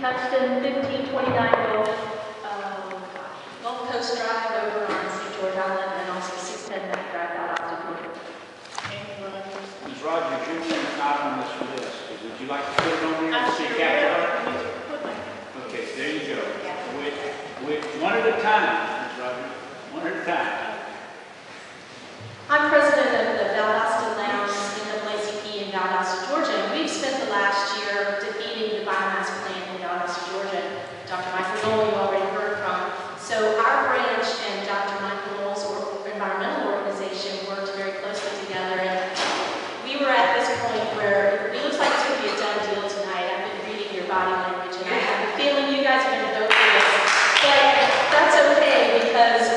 Touchton, 1529 Gulf Coast Drive over on St. George Island, and also 610 Mac Drive out to Blue. Ms. Rogers, you're not on this list. Would you like to put it on there and see capture? Okay, there you go. With one at a time, Ms. Rogers. One at a time. I'm president of the Valdosta Lounge NAACP in Valdosta, Georgia, and we've spent the last year defeating the biomass plant in Valdosta, Georgia. Dr. Michael Noel, you already heard from. So our branch and Dr. Michael Noel's environmental organization worked very closely together, and we were at this point where it looks like it's going to be a done deal tonight. I've been reading your body language, and I have a feeling you guys are going to vote for this. But that's okay, because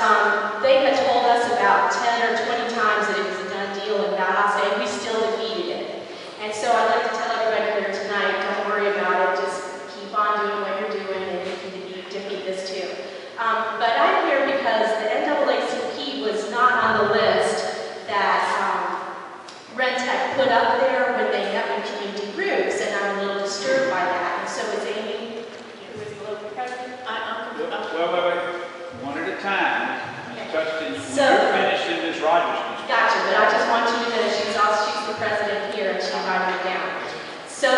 they had told us about 10 or 20 times that it was a done deal in Valdosta, and we still defeated it. And so I'd like to tell everybody here tonight, don't worry about it, just keep on doing what you're doing, and you can defeat this too. But I'm here because the NAACP was not on the list that Rentec put up there when they met with community groups, and I'm a little disturbed by that. And so is Amy, who is the local president. Wait. One at a time. Touchton, So, you're finished in Ms. Rogers. Gotcha, but I just want you to know she's the president here, and she invited me down. So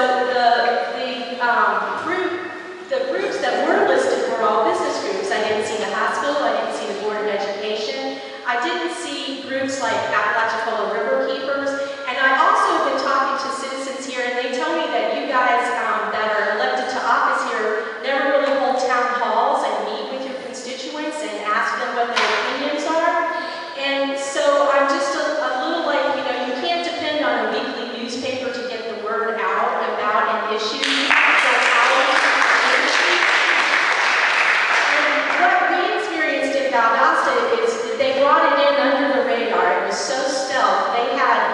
the groups that were listed were all business groups. I didn't see the hospital, I didn't see the Board of Education, I didn't see groups like Apalachicola River Keepers, and I also have been talking to citizens here, and they tell me that you guys that are elected to office here never really hold town halls and meet with your constituents and ask them what their opinions are. And so I'm just a little like, you can't depend on a weekly newspaper to get the word out about an issue. Valdosta is that they brought it in under the radar. It was so stealth. They had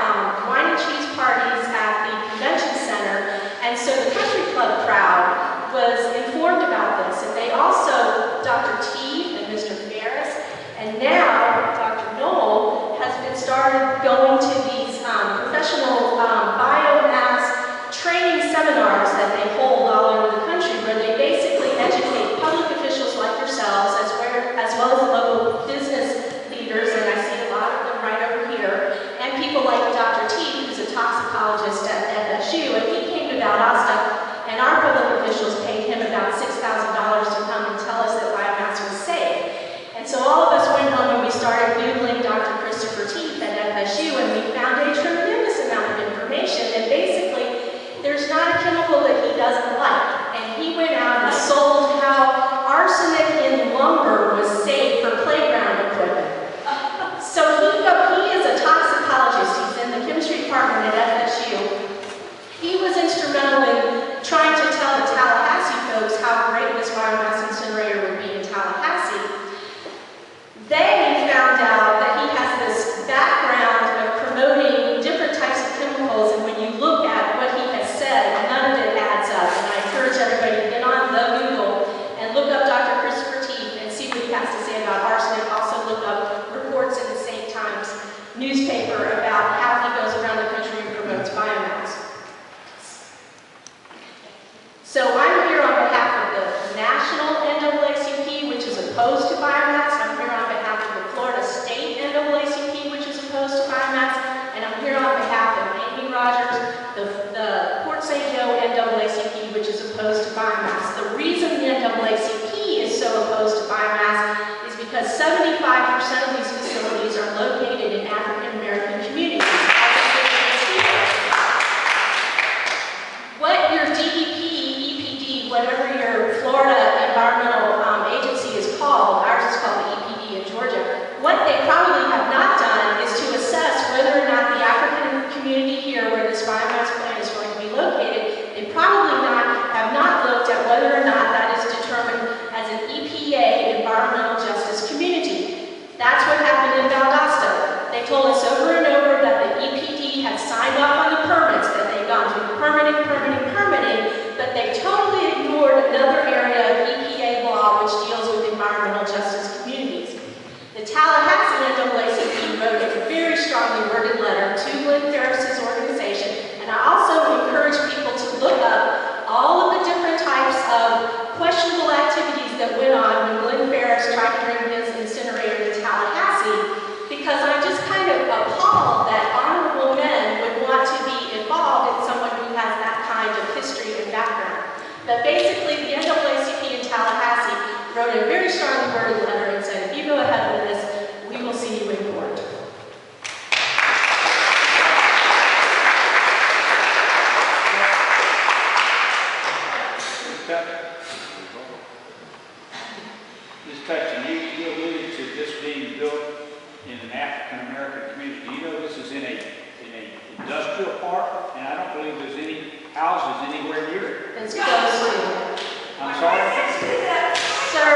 wine and cheese parties at the convention center, and so the country club crowd was informed about this. And they also, Dr. T and Mr. Ferris, and now Dr. Noel has been started going to these professional biomass training seminars that they hold all over the country, where they basically educate public officials like yourselves, as well as the local business leaders, and I see a lot of them right over here, and people like Dr. T, who's a toxicologist at FSU, and he came to Valdosta, and our public officials paid him about $6,000 to come and tell us that biomass was safe. And so all of us went home and we started Googling Dr. Christopher T at FSU, and we found a tremendous amount of information, and basically, there's not a chemical that he doesn't like. And he went out and sold how arsenic in lumber was safe for playground equipment. So he is a toxicologist. He's in the chemistry department at FSU. He was instrumental in trying to tell the Tallahassee folks how great this biomass incinerator would be in Tallahassee. They found out that he has this background of promoting different types of chemicals, and when you look at what he has said, none of it adds up. And I encourage everybody to get on the Google and look up Dr. Christopher T and see what he has to say about arsenic. Also look up reports in the St. Times newspaper about how he goes around the country and promotes biomass. So I'm here on behalf of the national NAACP, which is opposed to biomass. I'm here on behalf of the Florida State NAACP, which is opposed to biomass. And I'm here on behalf of Amy Rogers, the Port St. Joe NAACP, which is opposed to biomass. The reason the NAACP is so opposed to biomass is because 75% of these facilities are located in African American communities. What your DEP, EPD, whatever your Florida environmental agency is called, ours is called the EPD in Georgia, what they probably have not done is to assess whether or not the African community here where this biomass plant is going to be located, they probably have not looked at whether or not that is determined as an EPA environmental justice community. That's what happened in Valdosta. They told us over and over that the EPD had signed off on the permits, that they'd gone through permitting, but they totally ignored another area of EPA law which deals with environmental justice communities. The Tallahassee NAACP wrote a very strongly worded letter to Glenn Ferris's organization, and I also encourage people to look up all of the different types of houses anywhere near it. It's close to. I'm sorry? Sir,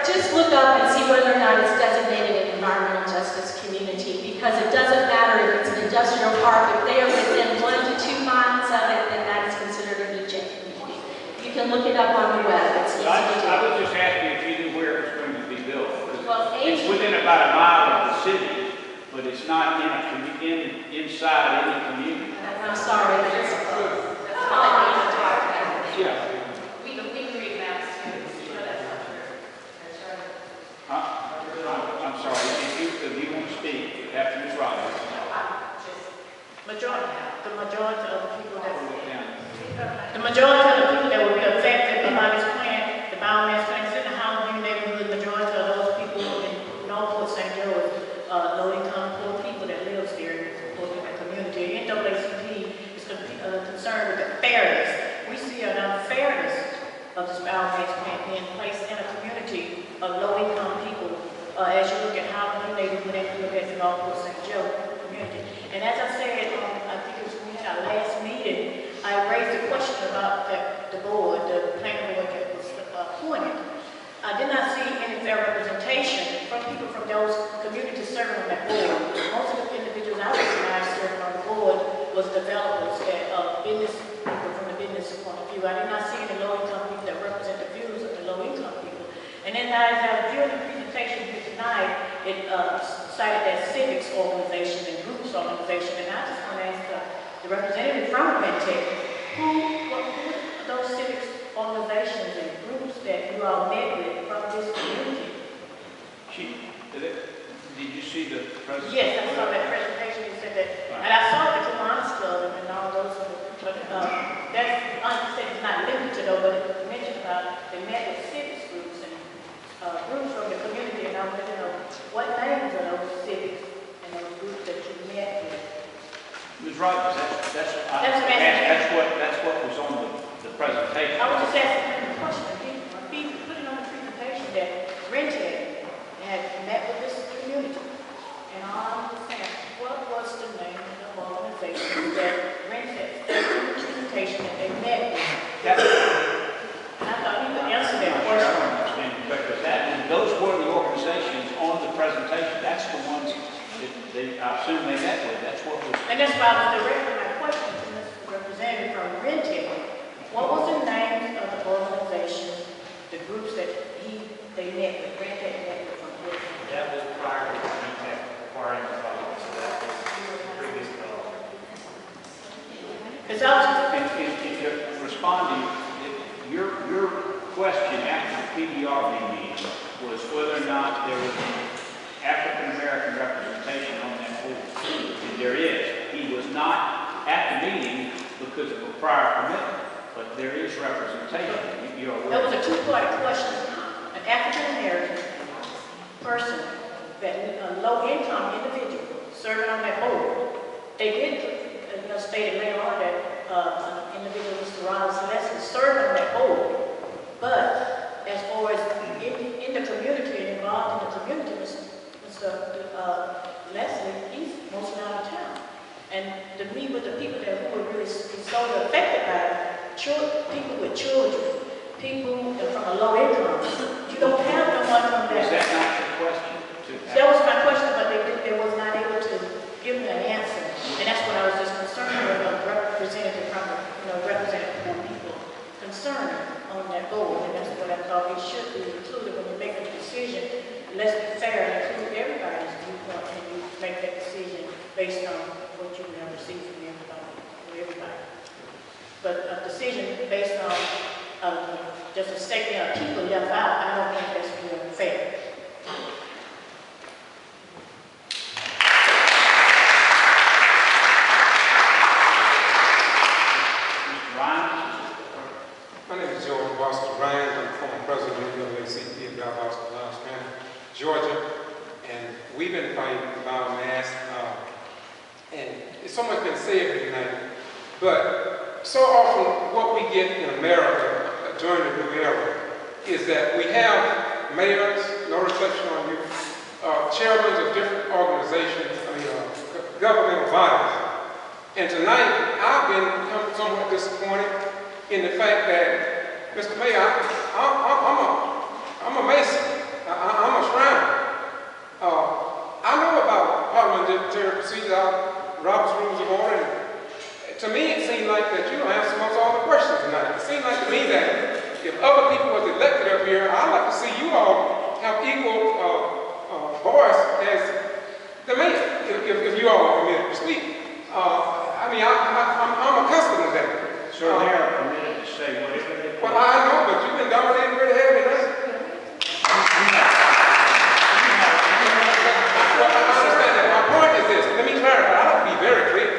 just look up and see whether or not it's designated an environmental justice community, because it doesn't matter if it's an industrial park. If they are within 1 to 2 miles of it, then that is considered an EJ community. You can look it up on the web. It's easy to do. I was just asking if you knew where it was going to be built. Well, It's within about a mile of the city, but it's not inside any community. I'm sorry, but it's Yeah. We can read maps too. That's not true. I'm sorry. If you want to speak, after Ms. Rogers. The majority of the people that will be affected by this plant, the biomass plant, is in the housing neighborhood. The majority of those people in Northport St. Joe, low-income poor people that live there in the community. NAACP is concerned with the fairness. We see an unfairness of this biomass plant being placed in a community of low-income people. As you look at housing neighborhood and you look at the Northport St. Joe community. And as I said, I think it was when we had our last meeting, I raised a question about the board, the planning board that was appointed. I did not see any fair representation from people from those communities serving on that board. Most of the individuals I recognized serving on the board was developers and business people from the business point of view. I did not see any low-income people that represent the views of the low-income people. And then as I viewed the presentation here tonight, it cited that civics organization and groups organization. And I just want to ask the representative from Medtech, who are those civics organizations and groups that you all met with from this community? Did you see the presentation? Yes, I saw that presentation. You said that, and I saw the Kiwanis Club and all those. But that's it's not limited to those, but it mentioned about they met with civics groups and groups from the community, and I wanted to know what names are those civics and those groups that you met with. Ms. Rogers, that's what was on the presentation. I was just asking a question. He put it on the presentation that Rented had met with this community, and all I was saying, what was the name of the organization that Rented said in the presentation that they met with? And I thought he could answer that question. I don't understand exactly that. And those were the organizations on the presentation. That's the ones that I assume they met with. That's what was. And that's why I was directing my question to Mr. Representative from Rented. What was the names of the organizations, the groups that they met with, Rented met with from Rented? That was prior to G.B.R. acquiring the property, so that was the previous development. Because I was just If you're responding, your question after the PDR meeting was whether or not there was African American representation on that board. And there is. He was not at the meeting because of a prior commitment, but there is representation. That was a two-part question. An African American person, a low-income individual serving on that board. They did stated later on that an individual, Mr. Ronald Celeste, served on that board. But as far as in the community and involved in the community, Mr. Leslie, he's mostly out of town. And to meet with the people that who were really so affected by it, people with children, people from a low income. You don't have no one from that. Is that not your question? That was my question, but they was not able to give me an answer. And that's what I was just concerned with, a representative from people concerned on that board. And that's what I thought it should be included when you make a decision. Let's be fair and include everybody's viewpoint and you make that decision based on what you have received from everybody. But a decision based on just a statement of people left out, I don't think that's really fair. My name is George Boston Ryan. I'm former president of the NAACP of Biomass, Georgia. And we've been fighting biomass. And so much been said here tonight. But so often what we get in America during the new era is that we have mayors, no reflection on you, chairmen of different organizations, governmental bodies, And tonight, I've become somewhat disappointed in the fact that, Mr. Mayor, I'm a Mason. I'm a Shriner. I know about parliamentary procedure, Robert's Rules of Order. And to me, it seemed like that you don't answer most all the questions tonight. It seemed like to me that if other people was elected up here, I'd like to see you all have equal voice as the mayor, if you all are permitted to speak. I mean, I'm accustomed to that. Sir, they are permitted to say whatever they Well, I know, but you've been dominating pretty heavy now. Well, I understand that. My point is this. Let me clarify. I like to be very clear.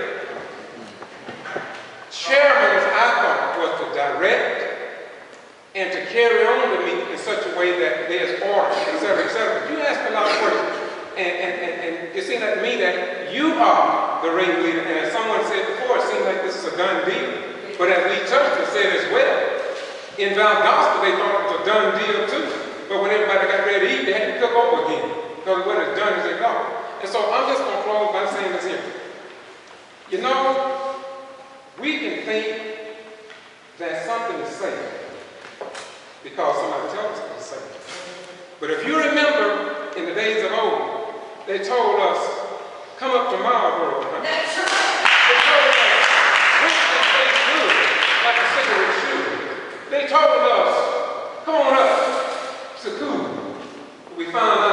Chairman's, I thought, was to direct and to carry on the meeting in such a way that there's order, et cetera, et cetera. But you asked a lot of questions. And it seemed like to me that you are the ringleader. And as someone said before, it seemed like this is a done deal. But as Leigh Touchton said as well, in Valdosta they thought it was a done deal too. But when everybody got ready to eat, they had to cook over again. Because it wasn't as done as they thought. And so I'm just going to close by saying this here. You know, we can think that something is safe because somebody tells us it's safe. But if you remember in the days of old, they told us, come up to Marlboro. That's right. They told us, drink and taste good, like a cigarette shoe. They told us, come on up to cool. We found out